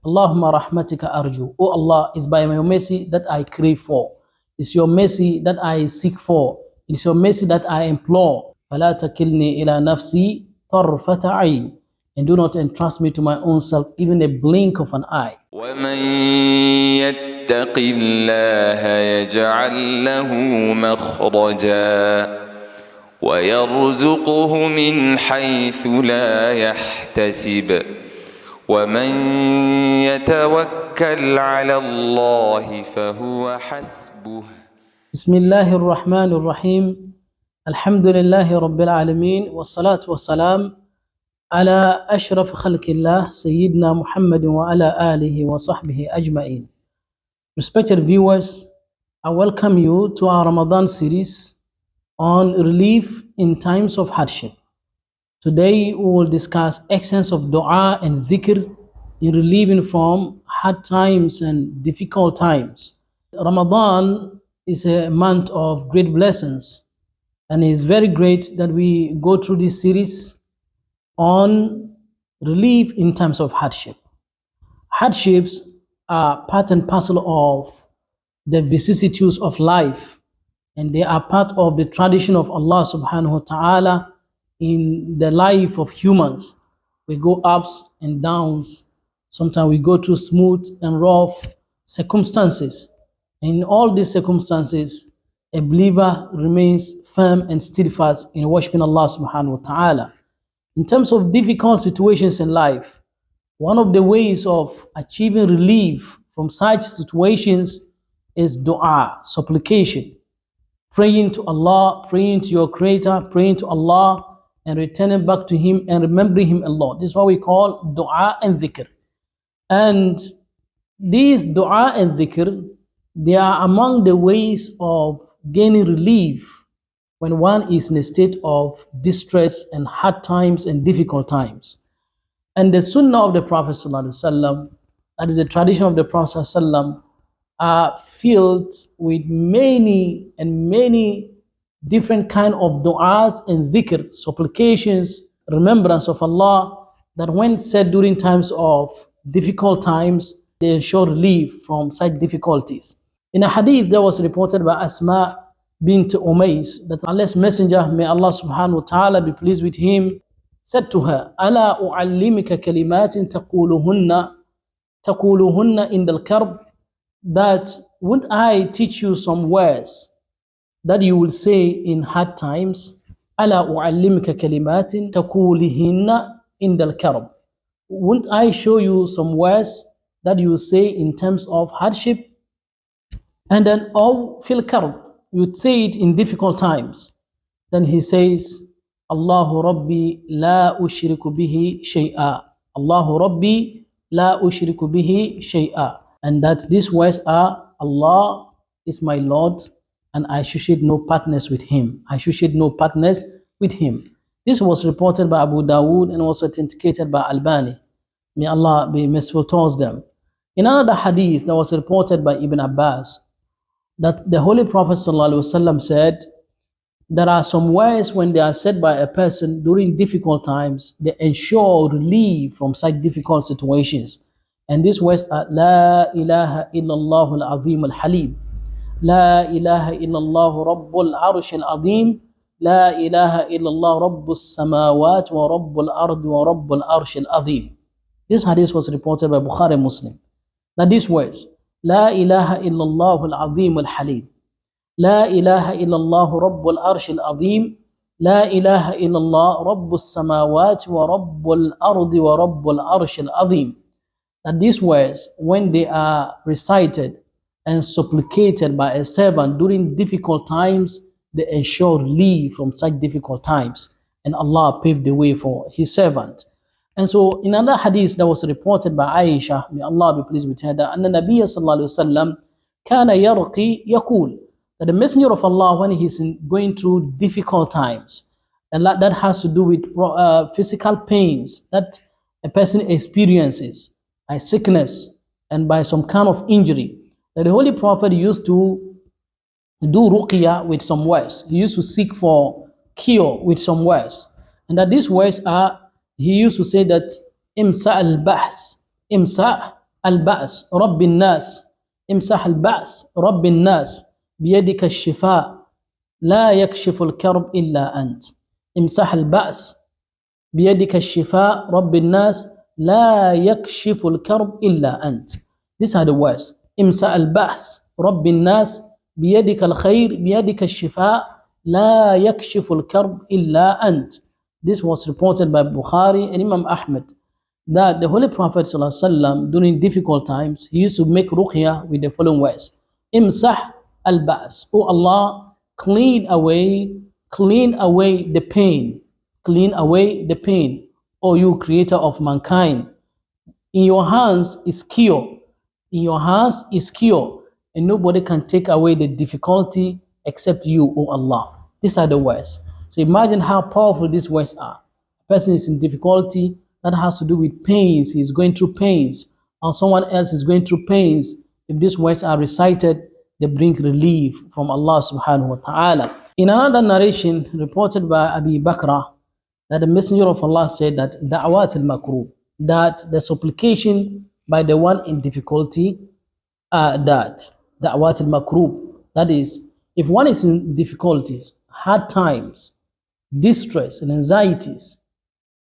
Allahumma rahmatika arju. Oh Allah, it's by your mercy that I crave for. It's your mercy that I seek for. It's your mercy that I implore. فَلَا تَكِلْنِي إِلَى نَفْسِي طَرْفَةَ عَيْنٍ. And do not entrust me to my own self, even a blink of an eye. وَمَنْ يَتَّقِ اللَّهَ يَجْعَلْ لَهُ مَخْرَجًا وَيَرْزُقْهُ مِنْ حَيْثُ لَا يَحْتَسِبُ وَمَنْ يَتَوَكَّلْ عَلَى اللَّهِ فَهُوَ حَسْبُهُ. بسم الله الرحمن الرحيم. الحمد لله رب العالمين والصلاة والسلام على أشرف خلق الله سيدنا محمد وعلى آله وصحبه أجمعين. Respected viewers, I welcome you to our Ramadan series on relief in times of hardship. Today we will discuss essence of dua and dhikr in relieving from hard times and difficult times. Ramadan is a month of great blessings, and it is very great that we go through this series on relief in times of hardship. Hardships are part and parcel of the vicissitudes of life, and they are part of the tradition of Allah subhanahu wa ta'ala in the life of humans. We go ups and downs. Sometimes we go through smooth and rough circumstances. In all these circumstances, a believer remains firm and steadfast in worshiping Allah subhanahu wa ta'ala. In terms of difficult situations in life, one of the ways of achieving relief from such situations is dua, supplication. Praying to Allah, praying to your Creator, praying to Allah, and returning back to Him and remembering Him a lot. This is what we call dua and dhikr. And these dua and dhikr, they are among the ways of gaining relief when one is in a state of distress and hard times and difficult times. And the sunnah of the Prophet ﷺ, that is the tradition of the Prophet ﷺ, are filled with many and many different kind of du'as and dhikr, supplications, remembrance of Allah, that when said during times of difficult times, they ensure relief from such difficulties. In a hadith that was reported by Asma bint Umays, that Allah's Messenger, may Allah subhanahu wa ta'ala be pleased with him, said to her, أَلَا أُعَلِّمِكَ كَلِمَاتٍ تَقُولُهُنَّ إِنْدَ الْكَرْبِ, that won't I teach you some words that you will say in hard times? أَلَا أُعَلِّمِكَ كَلِمَاتٍ تَقُولِهِنَّ إِنْدَ الْكَرْبِ. Won't I show you some words that you will say in terms of hardship? And then, أو في الكرب, you would say it in difficult times. Then he says, Allahu Rabbi la ushriku bihi shay'a. Allahu Rabbi la ushriku bihi shay'a. And that these words are, Allah is my Lord, and I associate no partners with Him. I associate no partners with Him. This was reported by Abu Dawood and was authenticated by Albani. May Allah be merciful towards them. In another hadith that was reported by Ibn Abbas, that the Holy Prophet ﷺ said, there are some words when they are said by a person during difficult times, they ensure relief from such difficult situations. And these words are, La ilaha illallah al-azim al-halim. La ilaha illallah rabbul arsh al-azim. La ilaha illallah rabbus samawat wa rabbul ard wa rabbul arsh al-azim. This hadith was reported by Bukhari Muslim. Now these words, La ilaha illallah al-azim al-halim. La ilaha illallah rabbul arsh al-azim. La ilaha illallah rabbus samawat wa rabbul ard wa rabbul arsh al-azim. That these words, when they are recited and supplicated by a servant during difficult times, they ensure relief from such difficult times. And Allah paved the way for His servant. And so in another hadith that was reported by Aisha, may Allah be pleased with her, that Anna Nabiya sallallahu alayhi wa sallam kana yarqi yaqul, that the Messenger of Allah, when he's going through difficult times, and that has to do with physical pains that a person experiences, by sickness and by some kind of injury, that the Holy Prophet used to do ruqya with some words. He used to seek for cure with some words. And that these words are, he used to say that, Imsa al-bahs, Imsa البأس رب الناس امسح البأس رب الناس بيدك الشفاء لا يكشف الكرب إلا أنت امسح البأس بيدك الشفاء رب الناس لا يكشف الكرب إلا أنت. These are the words. امسح البأس رب الناس بيدك الخير بيدك الشفاء لا يكشف الكرب إلا أنت. This was reported by Bukhari and Imam Ahmed that the Holy Prophet ﷺ, during difficult times, he used to make ruqya with the following words. Imsah al-ba's. Oh Allah, clean away the pain. Clean away the pain. O you creator of mankind. In your hands is cure. In your hands is cure. And nobody can take away the difficulty except you, O Allah. These are the words. So imagine how powerful these words are. A person is in difficulty, that has to do with pains. He's going through pains. Or someone else is going through pains. If these words are recited, they bring relief from Allah subhanahu wa ta'ala. In another narration reported by Abi Bakr, that the Messenger of Allah said that da'wat al-makrub, that the supplication by the one in difficulty, that da'wat al-makrub, that is, if one is in difficulties, hard times, distress and anxieties,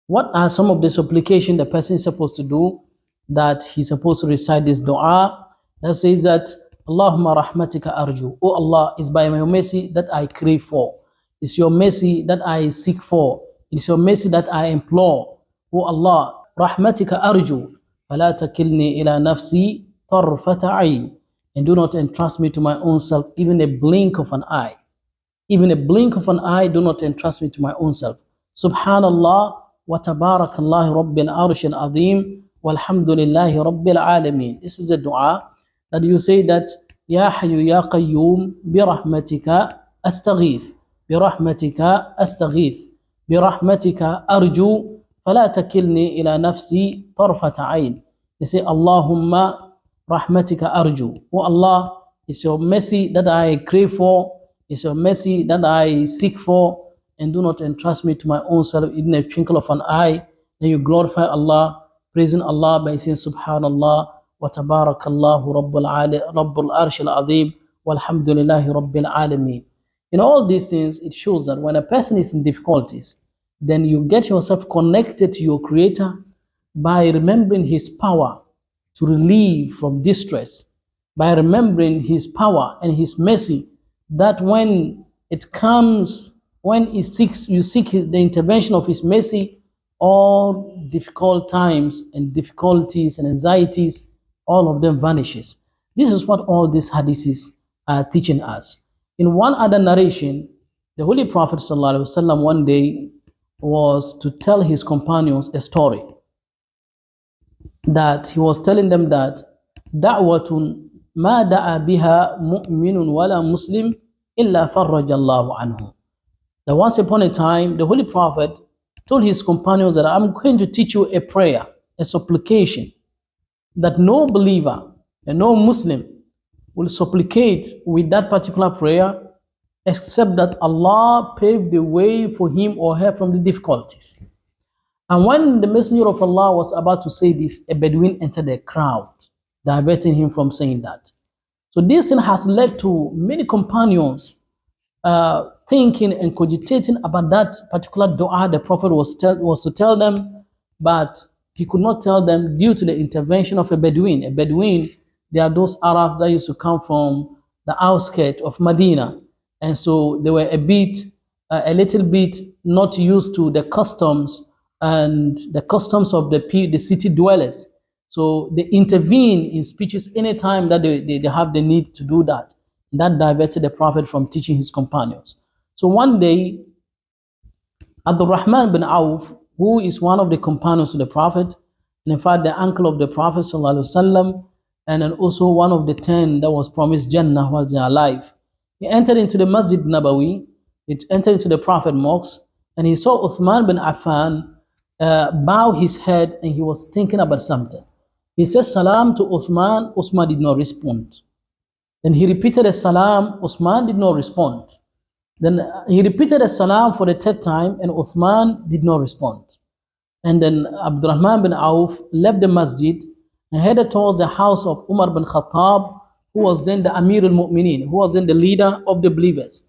what are some of the supplication the person is supposed to do? That he's supposed to recite this dua that says that Allahumma rahmatika arju. Oh Allah, it's by your mercy that I crave for. It's your mercy that I seek for. It's your mercy that I implore. Oh Allah, rahmatika arju. فلا تكلني إلى نفسي طرفة عين. And do not entrust me to my own self, even a blink of an eye. Even a blink of an eye, do not entrust me to my own self. Subhanallah wa tabarakallah rabbil arsh al-azim walhamdulillahi rabbil alameen. This is a dua that you say that Ya Hayyu Ya Qayyum bi rahmatika astaghith. Bi rahmatika astaghith. Bi rahmatika arju fala takilni ila nafsi tarfata ayn. You say Allahumma rahmatika arju. Oh Allah, it's your mercy that I crave for. It's your mercy that I seek for, and do not entrust me to my own self, even a twinkle of an eye. Then you glorify Allah, praising Allah by saying Subhanallah wa tabarakallahu rabbul arsh al-azim walhamdulillahi rabbil alameen. In all these things, it shows that when a person is in difficulties, then you get yourself connected to your Creator by remembering His power to relieve from distress, by remembering His power and His mercy, that when it comes, when you seek the intervention of His mercy, all difficult times and difficulties and anxieties, all of them vanishes. This is what all these hadiths are teaching us. In one other narration, the Holy Prophet ﷺ one day was to tell his companions a story, that he was telling them that da'watun ma da'a biha mu'minun wala muslim illa farrajallahu anhu. That once upon a time, the Holy Prophet told his companions that I'm going to teach you a prayer, a supplication, that no believer and no Muslim will supplicate with that particular prayer except that Allah paved the way for him or her from the difficulties. And when the Messenger of Allah was about to say this, a Bedouin entered the crowd, diverting him from saying that. So this thing has led to many companions thinking and cogitating about that particular dua the Prophet was to tell them, but he could not tell them due to the intervention of a Bedouin. A Bedouin, they are those Arabs that used to come from the outskirts of Medina, and so they were a little bit not used to the customs and the customs of the city dwellers. So they intervene in speeches anytime that they have the need to do that. That diverted the Prophet from teaching his companions. So one day, Abdul Rahman bin Auf, who is one of the companions of the Prophet, and in fact the uncle of the Prophet ﷺ, and then also one of the 10 that was promised Jannah while they are alive, he entered into the Masjid Nabawi, he entered into the Prophet mosque, and he saw Uthman bin Affan bow his head, and he was thinking about something. He said salam to Uthman. Uthman did not respond. Then he repeated a salam. Uthman did not respond. Then he repeated a salam for the third time, and Uthman did not respond. And then Abdurrahman bin Auf left the masjid, and headed towards the house of Umar bin Khattab, who was then the Amir al-Mu'mineen, who was then the leader of the believers.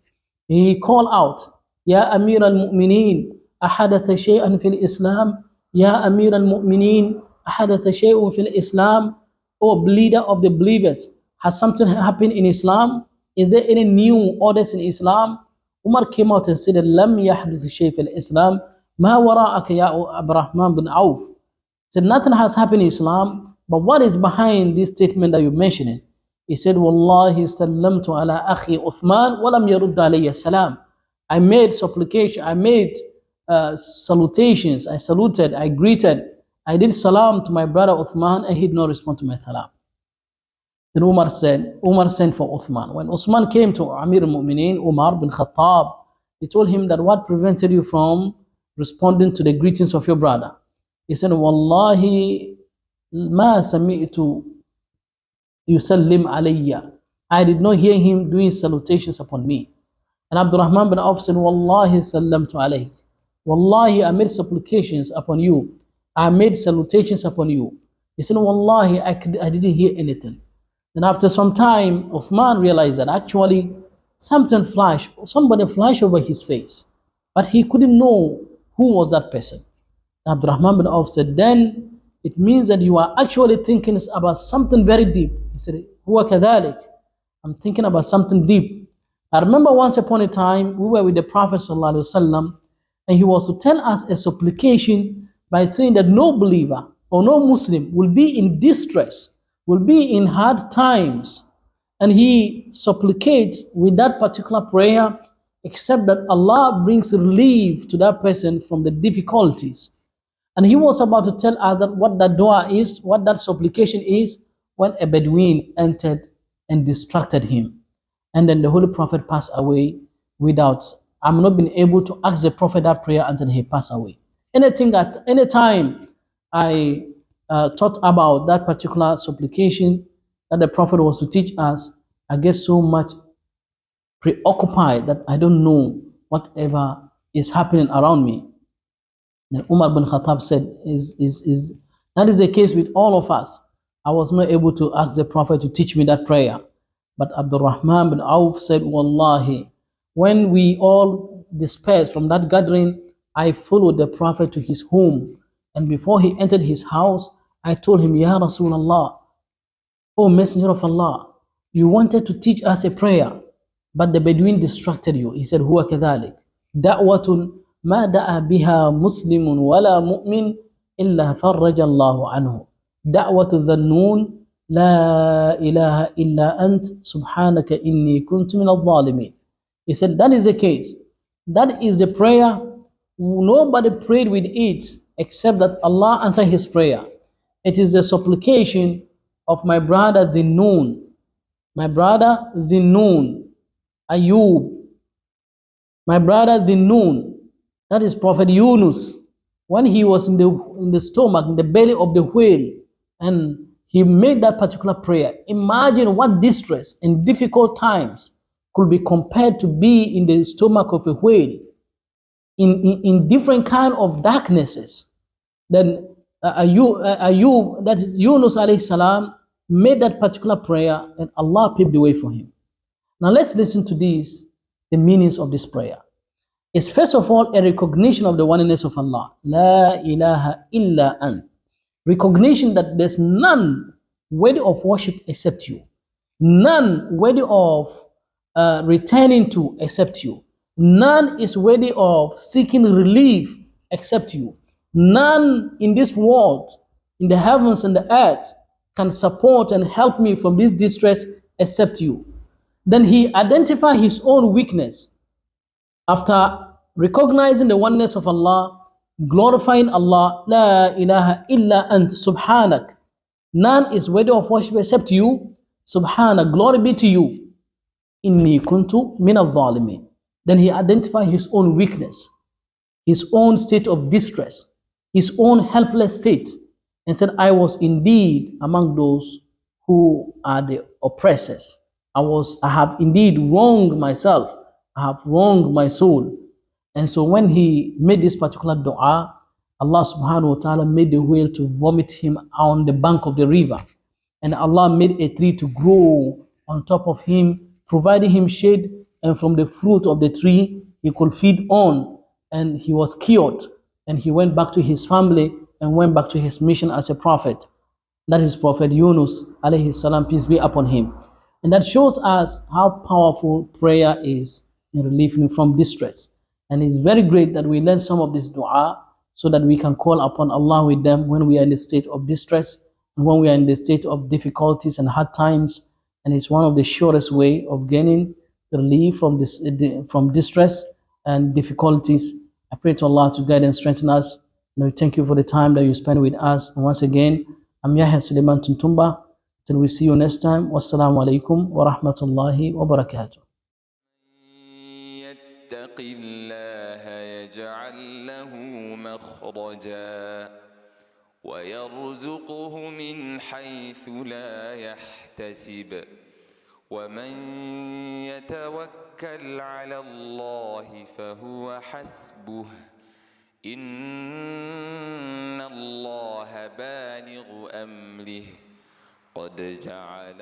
He called out, Ya Amir al-Mu'mineen, أحدث شيئا في الإسلام يا أمير المؤمنين أحدث شيء في الإسلام. O leader of the believers, has something happened in Islam? Is there any new orders in Islam? Umar came out and said, لم يحدث شيء في الإسلام ما وراءك يا عبد الرحمن بن عوف. Said nothing has happened in Islam, but what is behind this statement that you're mentioning? He said, والله سلمت على أخي عثمان ولم يرد علي السلام. I made supplication, I made salutations, I saluted, I greeted, I did salam to my brother Uthman, and he did not respond to my salam. Then Umar sent for Uthman. When Uthman came to Amir al-Mu'mineen, Umar bin Khattab, he told him that what prevented you from responding to the greetings of your brother? He said, Wallahi ma sami'tu yusallim alayya. I did not hear him doing salutations upon me. And Abdurrahman bin Auf said, Wallahi sallamtu alayk. Wallahi, I made supplications upon you. I made salutations upon you. He said, Wallahi, I didn't hear anything. Then after some time, Uthman realized that actually somebody flashed over his face, but he couldn't know who was that person. Abdurrahman bin Auf said, then it means that you are actually thinking about something very deep. He said, Huwa kadhalik. I'm thinking about something deep. I remember once upon a time, we were with the Prophet ﷺ, and he was to tell us a supplication by saying that no believer or no Muslim will be in distress, will be in hard times, and he supplicates with that particular prayer, except that Allah brings relief to that person from the difficulties. And he was about to tell us that what that dua is, what that supplication is, when a Bedouin entered and distracted him. And then the Holy Prophet passed away without, I'm not been able to ask the Prophet that prayer until he passed away. Anytime I thought about that particular supplication that the Prophet was to teach us, I get so much preoccupied that I don't know whatever is happening around me. And Umar bin Khattab said, that is the case with all of us. I was not able to ask the Prophet to teach me that prayer. But Abdurrahman bin Auf said, Wallahi, when we all dispersed from that gathering, I followed the Prophet to his home. And before he entered his house, I told him, Ya Rasulullah, O Messenger of Allah, you wanted to teach us a prayer, but the Bedouin distracted you. He said, Huwa kadhalik. Da'watun ma da'a biha muslimun wala mu'min illa farraja Allahu anhu. Da'watu dhannun la ilaha illa ant subhanaka inni kuntu min al-zalimin. He said, that is the case. That is the prayer. Nobody prayed with it except that Allah answered his prayer. It is the supplication of my brother the Noon. My brother the Noon. Ayub. My brother the Noon. That is Prophet Yunus. When he was in the stomach, in the belly of the whale, and he made that particular prayer. Imagine what distress in difficult times could be compared to be in the stomach of a whale, in different kind of darknesses. Then Ayub, that is Yunus alayhi salam, made that particular prayer, and Allah paved the way for him. Now let's listen to this, the meanings of this prayer. It's first of all a recognition of the oneness of Allah. La ilaha illa ant. Recognition that there's none worthy of worship except you. None worthy of returning to except you. None is worthy of seeking relief except you. None in this world, in the heavens and the earth, can support and help me from this distress except you. Then he identified his own weakness. After recognizing the oneness of Allah, glorifying Allah, La ilaha illa ant subhanak. None is worthy of worship except you. Subhanak, glory be to you. Inni kuntu min al-zalimin. Then he identified his own weakness, his own state of distress, his own helpless state, and said, I was indeed among those who are the oppressors. I have indeed wronged myself. I have wronged my soul. And so when he made this particular dua, Allah subhanahu wa ta'ala made the whale to vomit him on the bank of the river. And Allah made a tree to grow on top of him, providing him shade, and from the fruit of the tree he could feed on. And he was cured. And he went back to his family and went back to his mission as a prophet. That is Prophet Yunus, alayhi salam, peace be upon him. And that shows us how powerful prayer is in relieving from distress. And it's very great that we learn some of this dua so that we can call upon Allah with them when we are in a state of distress and when we are in the state of difficulties and hard times. And it's one of the surest way of gaining relief from from distress and difficulties. I pray to Allah to guide and strengthen us. And we thank you for the time that you spend with us. And once again, I'm Yahya Tuntunba. Till we see you next time. Wassalamu alaikum wa rahmatullahi wa barakatuh. يتق الله يجعل له مخرجا ويرزقه من حيث لا يحتسب ومن يتوكل على الله فهو حسبه إن الله بالغ أمره قد جعل